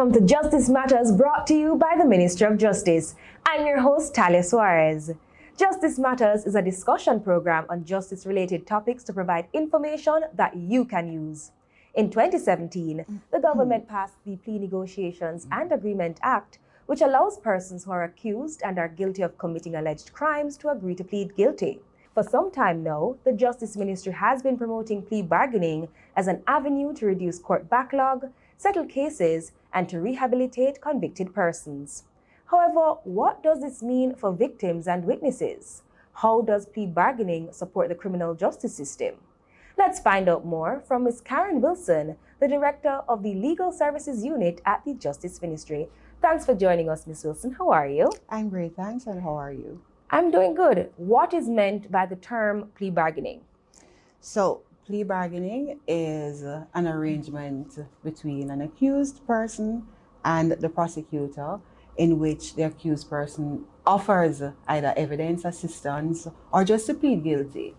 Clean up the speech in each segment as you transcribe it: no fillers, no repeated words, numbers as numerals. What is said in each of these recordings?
Welcome to Justice Matters, brought to you by the Ministry of Justice. I'm your host, Talia Suarez. Justice Matters is a discussion program on justice-related topics to provide information that you can use. In 2017, the government passed the Plea Negotiations and Agreement Act, which allows persons who are accused and are guilty of committing alleged crimes to agree to plead guilty. For some time now, the Justice Ministry has been promoting plea bargaining as an avenue to reduce court backlog, settle cases, and to rehabilitate convicted persons. However, what does this mean for victims and witnesses? How does plea bargaining support the criminal justice system? Let's find out more from Ms. Karen Wilson, the Director of the Legal Services Unit at the Justice Ministry. Thanks for joining us, Ms. Wilson. How are you? I'm great, thanks. And how are you? I'm doing good. What is meant by the term plea bargaining? So, plea bargaining is an arrangement between an accused person and the prosecutor in which the accused person offers either evidence, assistance, or just to plead guilty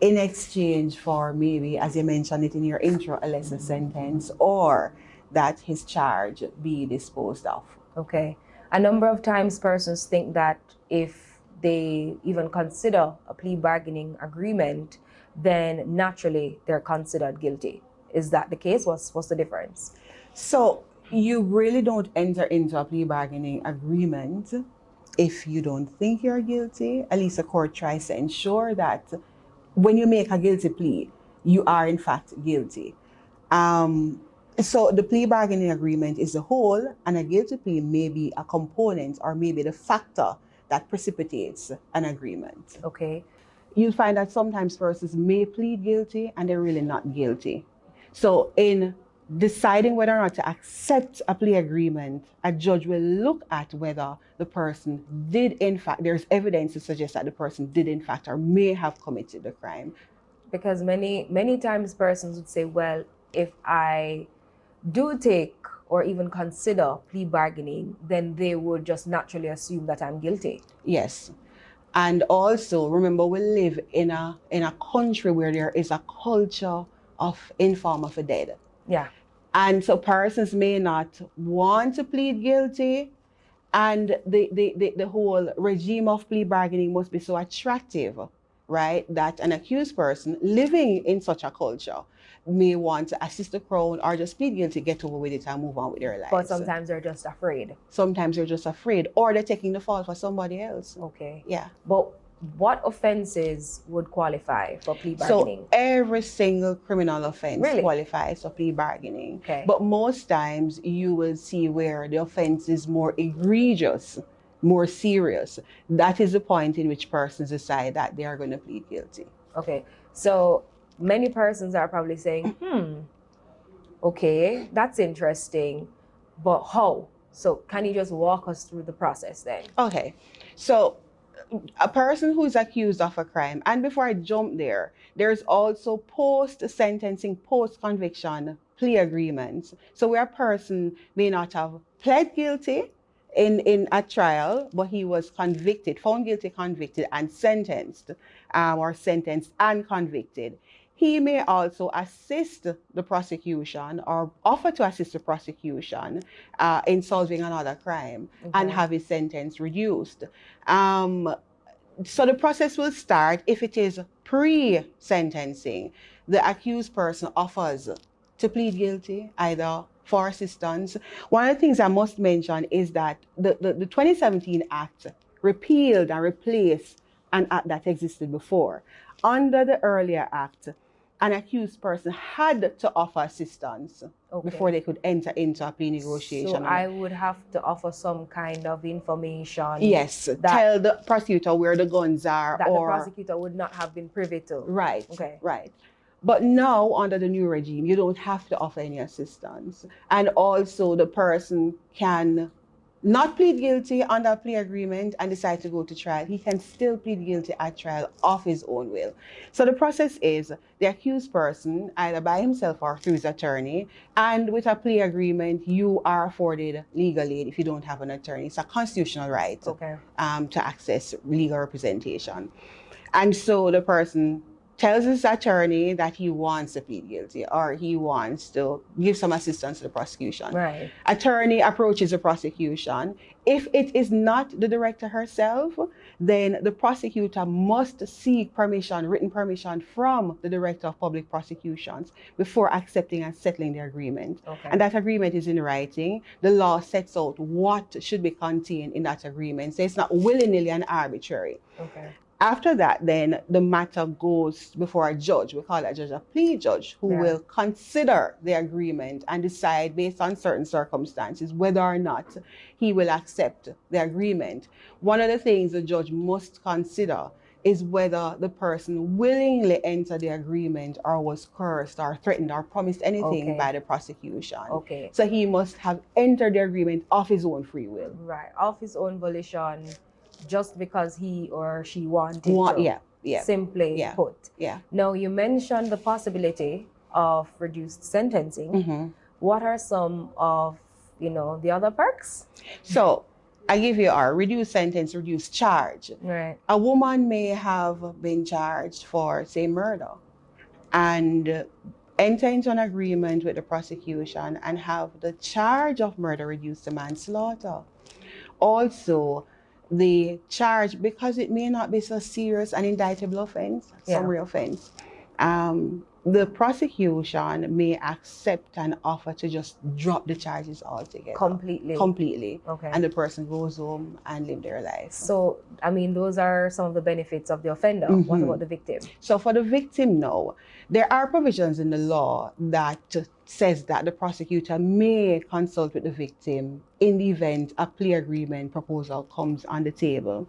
in exchange for maybe, as you mentioned it in your intro, a lesser sentence or that his charge be disposed of. Okay. A number of times persons think that if they even consider a plea bargaining agreement, then naturally they're considered guilty. Is that the case? What's the difference? So you really don't enter into a plea bargaining agreement if you don't think you're guilty. At least the court tries to ensure that when you make a guilty plea, you are in fact guilty. So the plea bargaining agreement is the whole, and a guilty plea may be a component or maybe the factor that precipitates an agreement. Okay. You'll find that sometimes persons may plead guilty and they're really not guilty. So in deciding whether or not to accept a plea agreement, a judge will look at whether the person did in fact, there's evidence to suggest that the person did in fact or may have committed the crime. Because many times persons would say, well, if I do take or even consider plea bargaining, then they would just naturally assume that I'm guilty. Yes. And also, remember, we live in a country where there is a culture of inform of the dead. Yeah. And so persons may not want to plead guilty, and the whole regime of plea bargaining must be so attractive, right, that an accused person living in such a culture may want to assist the crown or just plead guilty, get over with it and move on with their lives. But sometimes they're just afraid. Sometimes they're just afraid, or they're taking the fall for somebody else. Okay. Yeah. But what offenses would qualify for plea bargaining? So every single criminal offense Really? qualifies for plea bargaining. Okay. But most times you will see where the offense is more egregious, more serious. That is the point in which persons decide that they are going to plead guilty. Okay. So many persons are probably saying, okay, that's interesting, but how? So can you just walk us through the process then? Okay. So a person who is accused of a crime, and before I jump there, there's also post-sentencing, post-conviction plea agreements. So where a person may not have pled guilty in a trial, but he was convicted, found guilty, convicted, and sentenced, or sentenced and convicted. He may also assist the prosecution or offer to assist the prosecution in solving another crime and have his sentence reduced. So the process will start if it is pre-sentencing. The accused person offers to plead guilty, either for assistance. One of the things I must mention is that the 2017 Act repealed and replaced an act that existed before. Under the earlier act, an accused person had to offer assistance before they could enter into a plea negotiation. So I would have to offer some kind of information. Yes, tell the prosecutor where the guns are. That the prosecutor would not have been privy to. Right, okay. Right. But now, under the new regime, you don't have to offer any assistance. And also, the person can not plead guilty under a plea agreement and decide to go to trial. He can still plead guilty at trial of his own will. So the process is the accused person, either by himself or through his attorney, and with a plea agreement, you are afforded legal aid if you don't have an attorney. It's a constitutional right to access legal representation. And so the person tells his attorney that he wants to plead guilty or he wants to give some assistance to the prosecution. Right. Attorney approaches the prosecution. If it is not the director herself, then the prosecutor must seek permission, written permission from the director of public prosecutions before accepting and settling the agreement. Okay. And that agreement is in writing. The law sets out what should be contained in that agreement. So it's not willy-nilly and arbitrary. Okay. After that, then the matter goes before a judge. We call that judge a plea judge, who will consider the agreement and decide based on certain circumstances whether or not he will accept the agreement. One of the things the judge must consider is whether the person willingly entered the agreement or was coerced or threatened or promised anything by the prosecution. Okay. So he must have entered the agreement of his own free will. Right, of his own volition, just because he or she wanted to. Simply put. Yeah. Now, you mentioned the possibility of reduced sentencing. What are some of, the other perks? So, I give you a reduced sentence, reduced charge. Right. A woman may have been charged for, say, murder, and enter into an agreement with the prosecution and have the charge of murder reduced to manslaughter. Also, the charge, because it may not be so serious an indictable offense, summary offense, the prosecution may accept an offer to just drop the charges altogether. Completely. Okay. And the person goes home and live their life. So, I mean, those are some of the benefits of the offender. What about the victim? So for the victim now, there are provisions in the law that says that the prosecutor may consult with the victim in the event a plea agreement proposal comes on the table.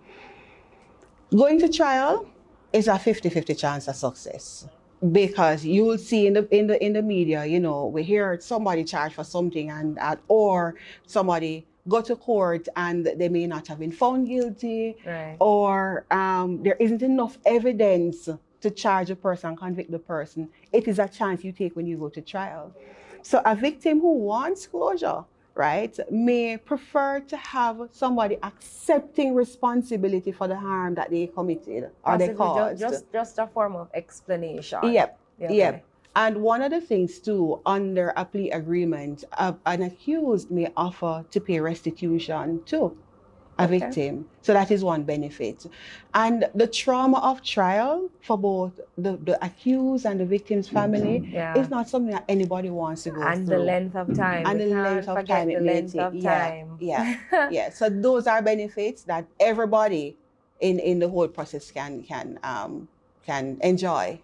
Going to trial is a 50-50 chance of success, because you will see in the media, we hear somebody charged for something or somebody go to court and they may not have been found guilty, or there isn't enough evidence to charge a person, convict the person. It is a chance you take when you go to trial. So a victim who wants closure, may prefer to have somebody accepting responsibility for the harm that they committed or they caused. Just a form of explanation. Yep. And one of the things too, under a plea agreement, an accused may offer to pay restitution to a victim. So that is one benefit. And the trauma of trial for both the accused and the victim's family is not something that anybody wants to go through. And the length of time. And the length of time it may take. So those are benefits that everybody in the whole process can enjoy.